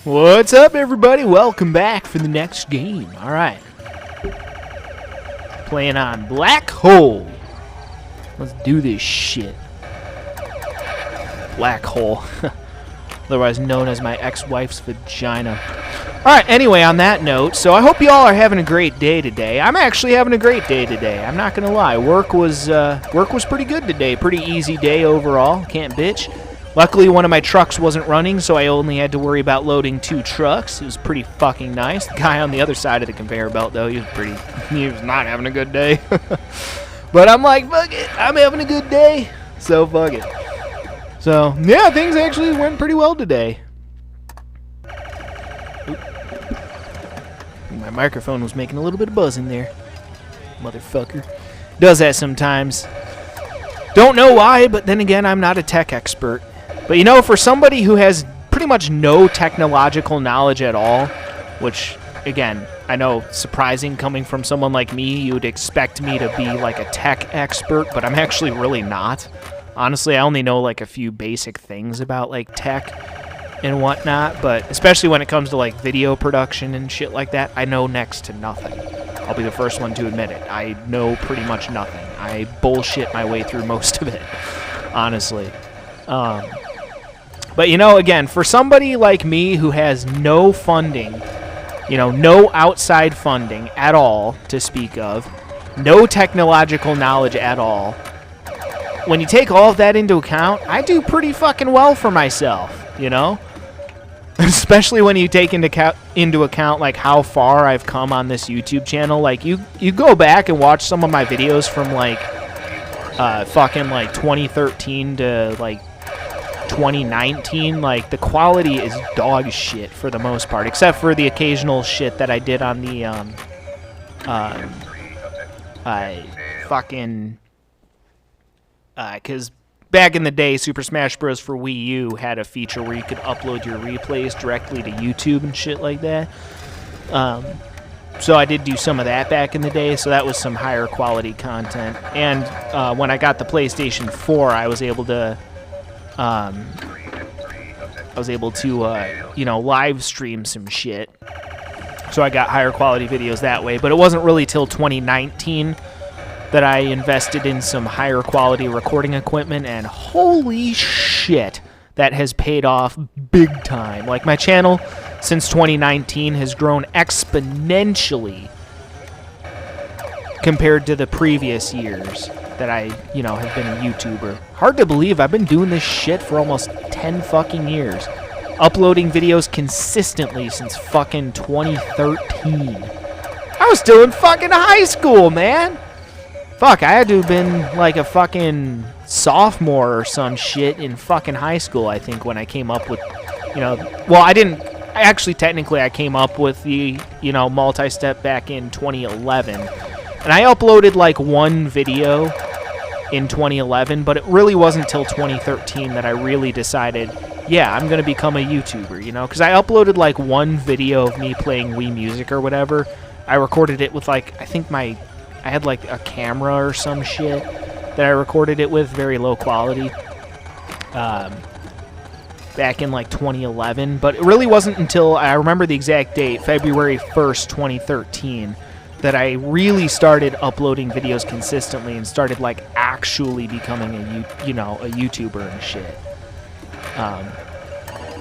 What's up, everybody? Welcome back for the next game. Alright. Playing on Black Hole. Let's do this shit. Black Hole. Otherwise known as my ex-wife's vagina. Alright, anyway, on that note, so I hope you all are having a great day today. I'm actually having a great day today. I'm not gonna lie. Work was pretty good today. Pretty easy day overall. Can't bitch. Luckily, one of my trucks wasn't running, so I only had to worry about loading 2 trucks. It was pretty fucking nice. The guy on the other side of the conveyor belt, though, he was not having a good day. But I'm like, fuck it, I'm having a good day, so fuck it. So, yeah, things actually went pretty well today. Oop. My microphone was making a little bit of buzzing there. Motherfucker. Does that sometimes. Don't know why, but then again, I'm not a tech expert. But you know, for somebody who has pretty much no technological knowledge at all, which, again, I know surprising coming from someone like me, you would expect me to be like a tech expert, but I'm actually really not. Honestly, I only know like a few basic things about like tech and whatnot, but especially when it comes to like video production and shit like that, I know next to nothing. I'll be the first one to admit it. I know pretty much nothing. I bullshit my way through most of it, honestly. But, you know, again, for somebody like me who has no funding, you know, no outside funding at all to speak of, no technological knowledge at all, when you take all of that into account, I do pretty fucking well for myself, you know? Especially when you take into account, like, how far I've come on this YouTube channel. Like, you go back and watch some of my videos from, like, fucking, like, 2013 to, like, 2019, like, the quality is dog shit for the most part, except for the occasional shit that I did on the, because back in the day, Super Smash Bros. For Wii U had a feature where you could upload your replays directly to YouTube and shit like that. So I did do some of that back in the day, so that was some higher quality content. And when I got the PlayStation 4, I was able to, you know, live stream some shit. So I got higher quality videos that way. But it wasn't really till 2019 that I invested in some higher quality recording equipment, and holy shit, that has paid off big time. Like, my channel since 2019 has grown exponentially compared to the previous years that I, you know, have been a YouTuber. Hard to believe I've been doing this shit for almost 10 fucking years. Uploading videos consistently since fucking 2013. I was still in fucking high school, man! Fuck, I had to have been like a fucking sophomore or some shit in fucking high school, I think, when I came up with, you know, well, I didn't, actually, technically, I came up with the, you know, multi-step back in 2011, and I uploaded like one video in 2011, but it really wasn't until 2013 that I really decided, yeah, I'm going to become a YouTuber, you know, because I uploaded like one video of me playing Wii Music or whatever. I recorded it with like, I think I had like a camera or some shit that I recorded it with, very low quality, back in like 2011. But it really wasn't until, I remember the exact date, February 1st, 2013, that I really started uploading videos consistently and started like actually becoming a YouTuber and shit.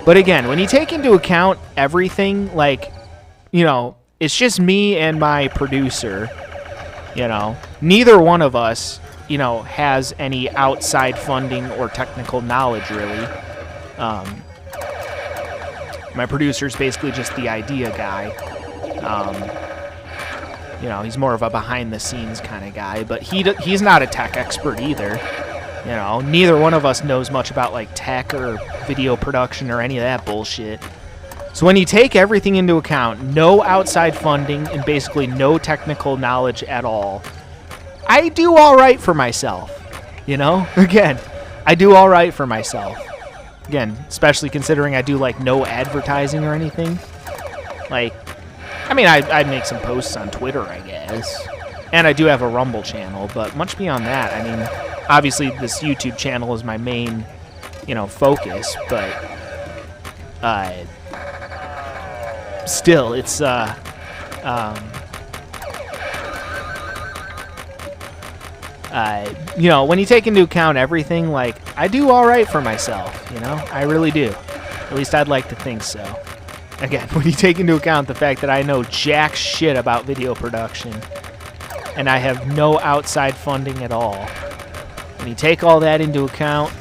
But again, when you take into account everything, like, you know, it's just me and my producer. You know, neither one of us, you know, has any outside funding or technical knowledge, really. My producer's basically just the idea guy. You know, he's more of a behind-the-scenes kind of guy, but he's not a tech expert either. You know, neither one of us knows much about, like, tech or video production or any of that bullshit. So when you take everything into account, no outside funding and basically no technical knowledge at all, I do all right for myself, you know? Again, I do all right for myself. Again, especially considering I do, like, no advertising or anything. Like, I mean, I make some posts on Twitter, I guess. And I do have a Rumble channel, but much beyond that, I mean, obviously this YouTube channel is my main, you know, focus, but still, it's you know, when you take into account everything, like, I do all right for myself, you know? I really do. At least I'd like to think so. Again, when you take into account the fact that I know jack shit about video production and I have no outside funding at all, when you take all that into account,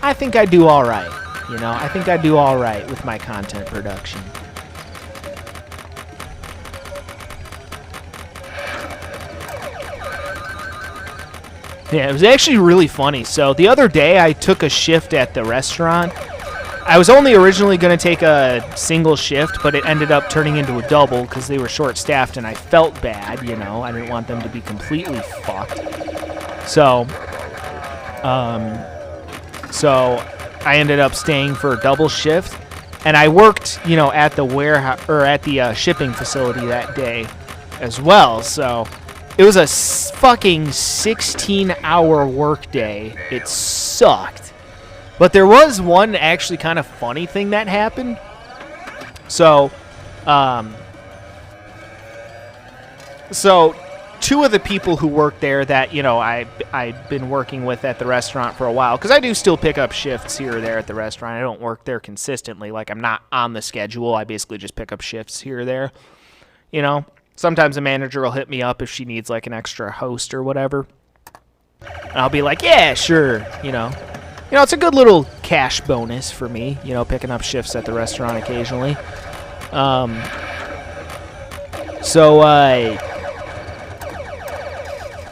I think I do all right, you know? I think I do all right with my content production. Yeah, it was actually really funny. So the other day I took a shift at the restaurant. I was only originally going to take a single shift, but it ended up turning into a double because they were short-staffed and I felt bad, you know. I didn't want them to be completely fucked. So I ended up staying for a double shift, and I worked, you know, at the warehouse or at the shipping facility that day as well. So it was a fucking 16-hour workday. It sucked. But there was one actually kind of funny thing that happened. So two of the people who work there that, you know, I've been working with at the restaurant for a while, because I do still pick up shifts here or there at the restaurant. I don't work there consistently. Like, I'm not on the schedule. I basically just pick up shifts here or there, you know. Sometimes a manager will hit me up if she needs, like, an extra host or whatever. And I'll be like, yeah, sure, you know. You know, it's a good little cash bonus for me, you know, picking up shifts at the restaurant occasionally.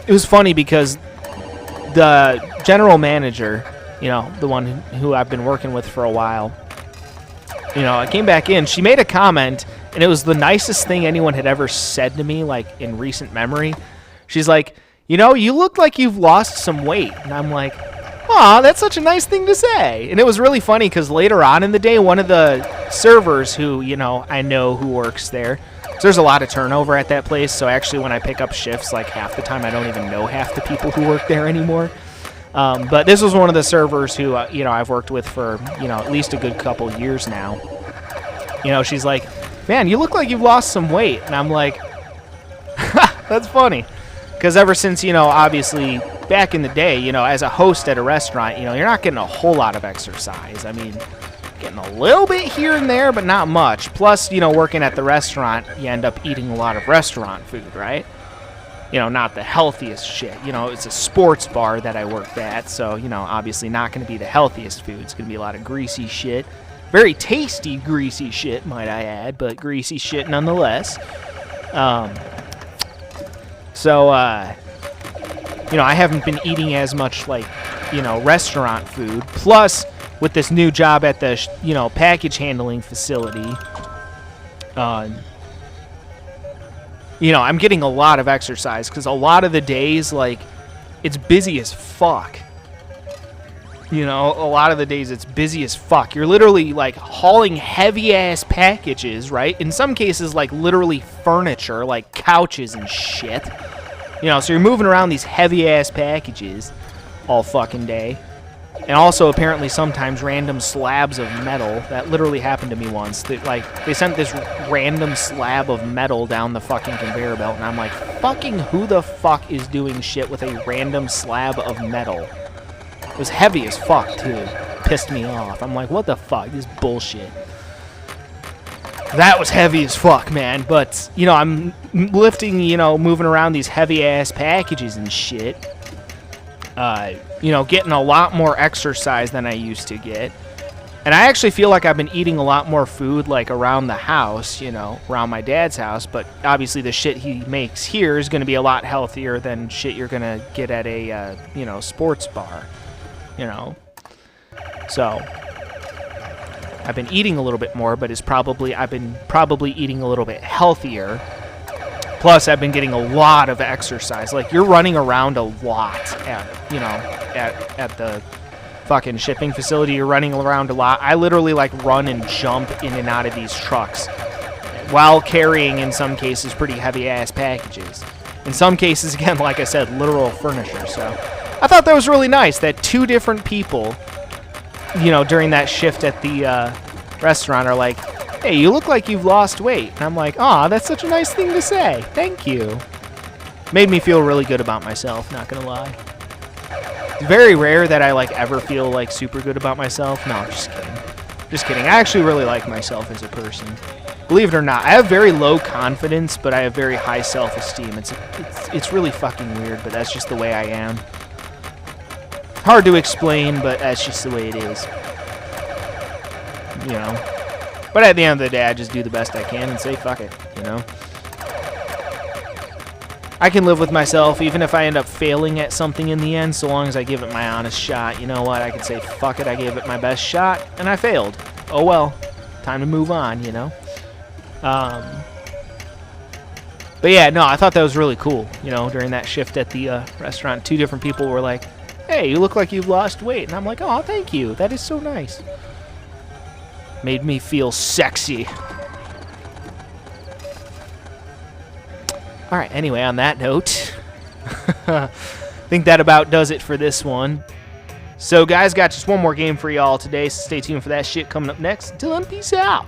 It was funny because the general manager, you know, the one who I've been working with for a while, you know, I came back in, she made a comment, and it was the nicest thing anyone had ever said to me, like, in recent memory. She's like, you know, you look like you've lost some weight. And I'm like, aw, that's such a nice thing to say. And it was really funny because later on in the day, one of the servers who, you know, I know who works there, so there's a lot of turnover at that place. So actually when I pick up shifts, like, half the time I don't even know half the people who work there anymore. But this was one of the servers who, you know, I've worked with for, you know, at least a good couple years now. You know, she's like, man, you look like you've lost some weight. And I'm like, ha, that's funny. Because ever since, you know, obviously back in the day, you know, as a host at a restaurant, you know, you're not getting a whole lot of exercise. I mean, getting a little bit here and there, but not much. Plus, you know, working at the restaurant, you end up eating a lot of restaurant food, right? You know, not the healthiest shit. You know, it's a sports bar that I worked at, so, you know, obviously not going to be the healthiest food. It's going to be a lot of greasy shit. Very tasty greasy shit, might I add, but greasy shit nonetheless. You know, I haven't been eating as much, like, you know, restaurant food. Plus, with this new job at the, you know, package handling facility, you know, I'm getting a lot of exercise because a lot of the days, like, it's busy as fuck. You know, a lot of the days it's busy as fuck. You're literally, like, hauling heavy-ass packages, right? In some cases, like, literally furniture, like couches and shit. You know, so you're moving around these heavy-ass packages all fucking day. And also, apparently, sometimes random slabs of metal. That literally happened to me once. They sent this random slab of metal down the fucking conveyor belt, and I'm like, fucking who the fuck is doing shit with a random slab of metal? It was heavy as fuck, too. Pissed me off. I'm like, what the fuck? This is bullshit. That was heavy as fuck, man. But, you know, I'm lifting, you know, moving around these heavy-ass packages and shit. You know, getting a lot more exercise than I used to get. And I actually feel like I've been eating a lot more food, like, around the house, you know, around my dad's house. But obviously the shit he makes here is going to be a lot healthier than shit you're going to get at a, you know, sports bar, you know. So I've been eating a little bit more, but I've been probably eating a little bit healthier. Plus, I've been getting a lot of exercise. Like, you're running around a lot at, you know, at the fucking shipping facility. You're running around a lot. I literally, like, run and jump in and out of these trucks while carrying, in some cases, pretty heavy-ass packages. In some cases, again, like I said, literal furniture. So I thought that was really nice that two different people, you know, during that shift at the restaurant are like, hey, you look like you've lost weight. And I'm like, aw, that's such a nice thing to say. Thank you. Made me feel really good about myself, not gonna lie. It's very rare that I like ever feel like super good about myself. No, I'm just kidding. Just kidding. I actually really like myself as a person. Believe it or not, I have very low confidence, but I have very high self-esteem. It's really fucking weird, but that's just the way I am. Hard to explain, but that's just the way it is. You know. But at the end of the day, I just do the best I can and say fuck it, you know. I can live with myself even if I end up failing at something in the end, so long as I give it my honest shot. You know what? I can say fuck it, I gave it my best shot and I failed. Oh well. Time to move on, you know. But yeah, no, I thought that was really cool. You know, during that shift at the restaurant, 2 different people were like, hey, you look like you've lost weight. And I'm like, oh, thank you. That is so nice. Made me feel sexy. All right, anyway, on that note, I think that about does it for this one. So, guys, got just one more game for y'all today, so stay tuned for that shit coming up next. Until then, peace out.